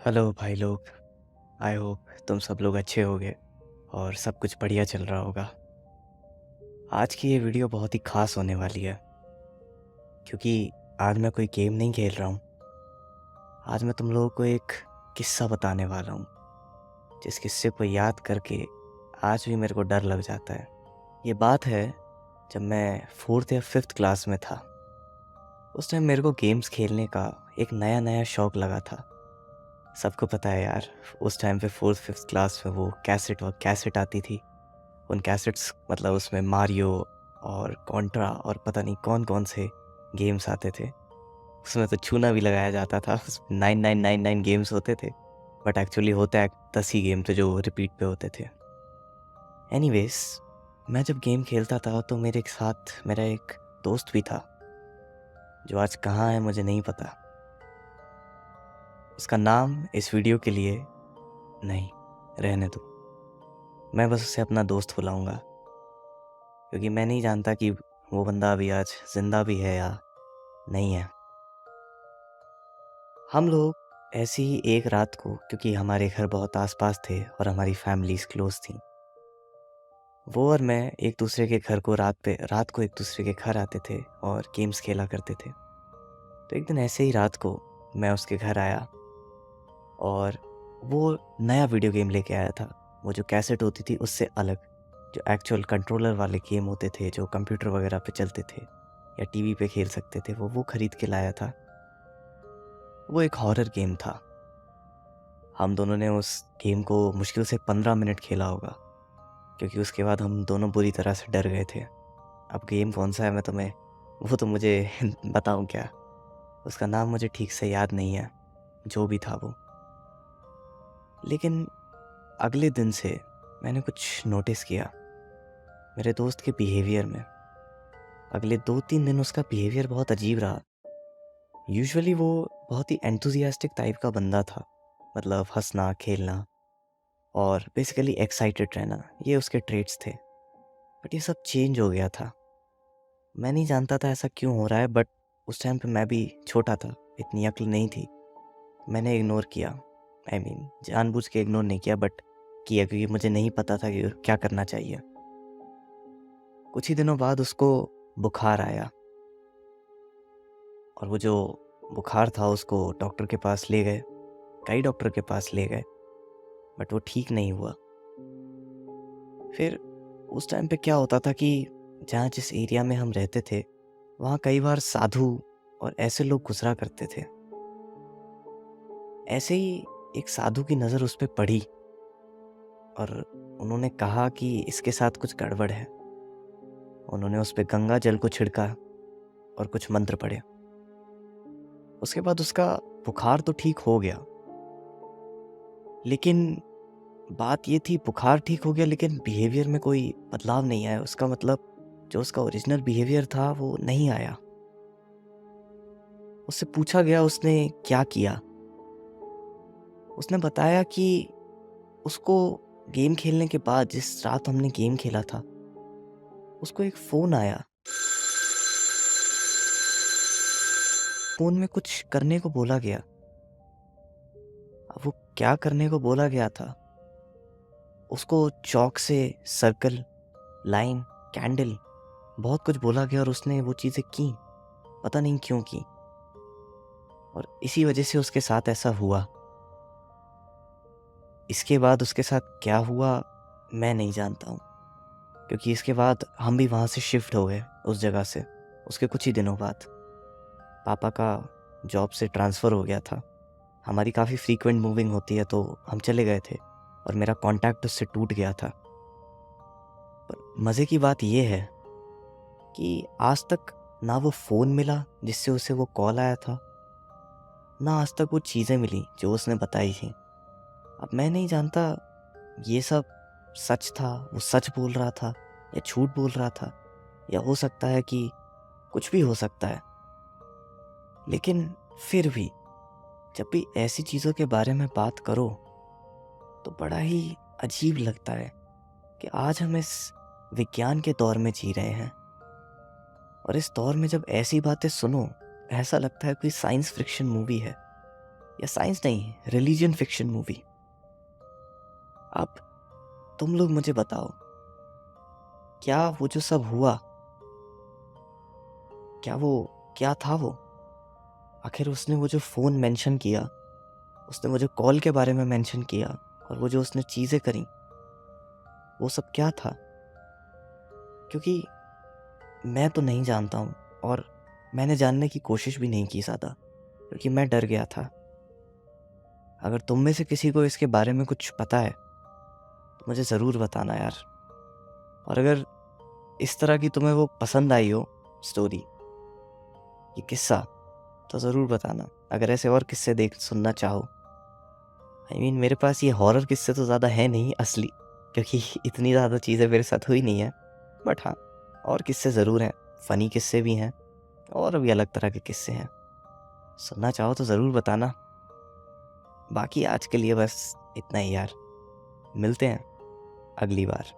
Hello भाई लोग। I hope तुम सब लोग अच्छे होगे और सब कुछ बढ़िया चल रहा होगा। आज की ये वीडियो बहुत ही खास होने वाली है क्योंकि आज मैं कोई गेम नहीं खेल रहा हूँ। आज मैं तुम लोगों को एक किस्सा बताने वाला हूँ जिस किस्से को याद करके आज भी मेरे को डर लग जाता है। ये बात है जब मैं 4th या 5th क्लास में था। उस टाइम मेरे को गेम्स खेलने का एक नया नया शौक लगा था। सबको पता है यार, उस टाइम पे 4th 5th क्लास में वो कैसेट आती थी। उन कैसेट्स मतलब उसमें मारियो और कॉन्ट्रा और पता नहीं कौन कौन से गेम्स आते थे। उसमें तो चूना भी लगाया जाता था। 9999 गेम्स होते थे बट एक्चुअली होता है 10 ही गेम थे जो रिपीट पे होते थे। एनीवेज, मैं जब गेम खेलता था तो मेरे साथ मेरा एक दोस्त भी था जो आज कहाँ है मुझे नहीं पता। उसका नाम इस वीडियो के लिए नहीं, रहने दो। मैं बस उसे अपना दोस्त बुलाऊंगा क्योंकि मैं नहीं जानता कि वो बंदा अभी आज जिंदा भी है या नहीं है। हम लोग ऐसी ही एक रात को, क्योंकि हमारे घर बहुत आसपास थे और हमारी फैमिलीज क्लोज थी, वो और मैं एक दूसरे के घर को रात को एक दूसरे के घर आते थे और गेम्स खेला करते थे। तो एक दिन ऐसे ही रात को मैं उसके घर आया और वो नया वीडियो गेम लेके आया था। वो जो कैसेट होती थी उससे अलग, जो एक्चुअल कंट्रोलर वाले गेम होते थे जो कंप्यूटर वगैरह पे चलते थे या टीवी पे खेल सकते थे, वो खरीद के लाया था। वो एक हॉरर गेम था। हम दोनों ने उस गेम को मुश्किल से 15 मिनट खेला होगा क्योंकि उसके बाद हम दोनों बुरी तरह से डर गए थे। अब गेम कौन सा है मैं तुम्हें वो तो मुझे बताऊं क्या। उसका नाम मुझे ठीक से याद नहीं है, जो भी था वो। लेकिन अगले दिन से मैंने कुछ नोटिस किया मेरे दोस्त के बिहेवियर में। अगले 2-3 दिन उसका बिहेवियर बहुत अजीब रहा। यूजुअली वो बहुत ही एंथुजियास्टिक टाइप का बंदा था, मतलब हंसना खेलना और बेसिकली एक्साइटेड रहना, ये उसके ट्रेट्स थे। बट ये सब चेंज हो गया था। मैं नहीं जानता था ऐसा क्यों हो रहा है, बट उस टाइम पे मैं भी छोटा था, इतनी अक्ल नहीं थी। मैंने इग्नोर किया। जानबूझ के इग्नोर नहीं किया बट किया, क्योंकि मुझे नहीं पता था कि क्या करना चाहिए। कुछ ही दिनों बाद उसको बुखार आया और वो जो बुखार था उसको डॉक्टर के पास ले गए, कई डॉक्टर के पास ले गए, बट वो ठीक नहीं हुआ। फिर उस टाइम पे क्या होता था कि जहाँ जिस एरिया में हम रहते थे वहाँ कई बार साधु और ऐसे लोग गुजरा करते थे। ऐसे ही एक साधु की नज़र उस पर पड़ी और उन्होंने कहा कि इसके साथ कुछ गड़बड़ है। उन्होंने उस पर गंगा जल को छिड़का और कुछ मंत्र पढ़े। उसके बाद उसका बुखार तो ठीक हो गया, लेकिन बात ये थी बुखार ठीक हो गया लेकिन बिहेवियर में कोई बदलाव नहीं आया। उसका मतलब जो उसका ओरिजिनल बिहेवियर था वो नहीं आया। उससे पूछा गया उसने क्या किया। उसने बताया कि उसको गेम खेलने के बाद, जिस रात हमने गेम खेला था, उसको एक फ़ोन आया। फ़ोन में कुछ करने को बोला गया। अब वो क्या करने को बोला गया था, उसको चॉक से सर्कल, लाइन, कैंडल, बहुत कुछ बोला गया और उसने वो चीज़ें की, पता नहीं क्यों की। और इसी वजह से उसके साथ ऐसा हुआ। इसके बाद उसके साथ क्या हुआ मैं नहीं जानता हूँ, क्योंकि इसके बाद हम भी वहाँ से शिफ्ट हो गए उस जगह से। उसके कुछ ही दिनों बाद पापा का जॉब से ट्रांसफ़र हो गया था। हमारी काफ़ी फ्रीक्वेंट मूविंग होती है तो हम चले गए थे और मेरा कांटेक्ट उससे टूट गया था। पर मज़े की बात यह है कि आज तक ना वो फ़ोन मिला जिससे उसे वो कॉल आया था, ना आज तक वो चीज़ें मिली जो उसने बताई थी। अब मैं नहीं जानता ये सब सच था, वो सच बोल रहा था या झूठ बोल रहा था, या हो सकता है कि कुछ भी हो सकता है। लेकिन फिर भी जब भी ऐसी चीज़ों के बारे में बात करो तो बड़ा ही अजीब लगता है कि आज हम इस विज्ञान के दौर में जी रहे हैं और इस दौर में जब ऐसी बातें सुनो ऐसा लगता है कोई साइंस फिक्शन मूवी है। या साइंस नहीं, रिलीजन फिक्शन मूवी। अब तुम लोग मुझे बताओ, क्या वो जो सब हुआ, क्या था वो? आखिर उसने वो जो फ़ोन मेंशन किया, उसने वो जो कॉल के बारे में मेंशन किया, और वो जो उसने चीज़ें करी, वो सब क्या था? क्योंकि मैं तो नहीं जानता हूँ, और मैंने जानने की कोशिश भी नहीं की ज़्यादा, क्योंकि मैं डर गया था। अगर तुम में से किसी को इसके बारे में कुछ पता है तो मुझे ज़रूर बताना यार। और अगर इस तरह की तुम्हें वो पसंद आई हो स्टोरी, ये किस्सा, तो ज़रूर बताना। अगर ऐसे और किस्से देख सुनना चाहो, मेरे पास ये हॉरर किस्से तो ज़्यादा है नहीं असली, क्योंकि इतनी ज़्यादा चीज़ें मेरे साथ हुई नहीं है। बट हाँ, और किस्से ज़रूर हैं, फ़नी किस्से भी हैं, और भी अलग तरह के किस्से हैं। सुनना चाहो तो ज़रूर बताना। बाकी आज के लिए बस इतना ही यार। मिलते हैं अगली बार।